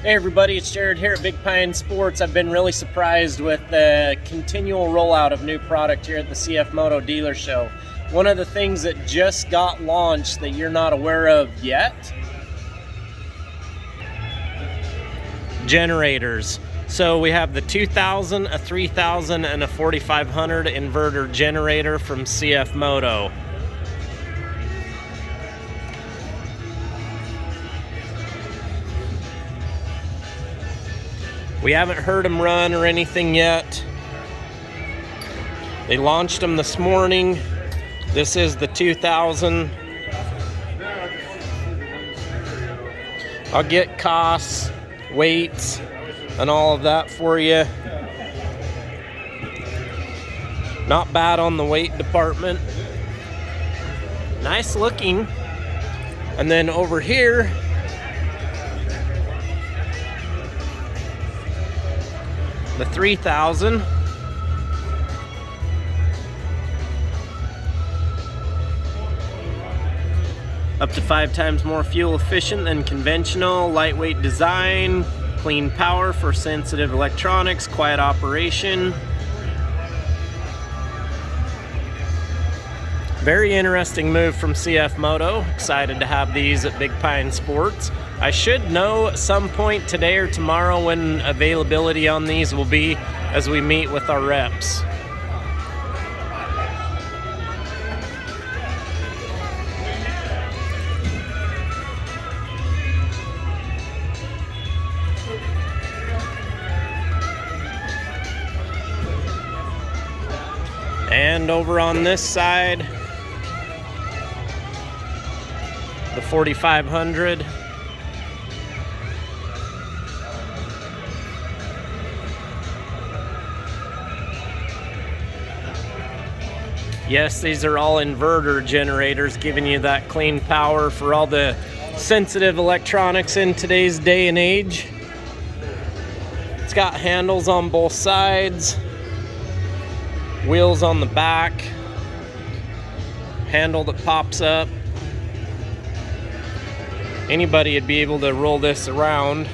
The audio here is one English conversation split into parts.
Hey everybody, it's Jared here at Big Pine Sports. I've been really surprised with the continual rollout of new product here at the Cfmoto dealer show. One of the things that just got launched that you're not aware of yet, generators. So we have the 2000, a 3000, and a 4500 inverter generator from Cfmoto. We haven't heard them run or anything yet. They launched them this morning. This is the 2000. I'll get costs, weights, and all of that for you. Not bad on the weight department. Nice looking. And then over here, the 3000. Up to 5 times more fuel efficient than conventional, lightweight design, clean power for sensitive electronics, quiet operation. Very interesting move from Cfmoto. Excited to have these at Big Pine Sports. I should know at some point today or tomorrow when availability on these will be as we meet with our reps. And over on this side, the 4500. Yes, these are all inverter generators, giving you that clean power for all the sensitive electronics in today's day and age. It's got handles on both sides, wheels on the back, handle that pops up. Anybody would be able to roll this around.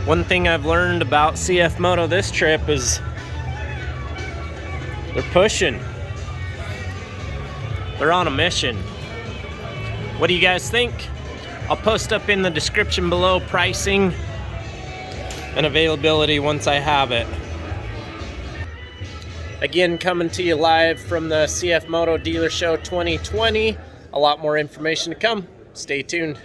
One thing I've learned about Cfmoto this trip is they're pushing. They're on a mission. What do you guys think? I'll post up in the description below pricing and availability once I have it. Again, coming to you live from the Cfmoto Dealer Show 2020. A lot more information to come. Stay tuned.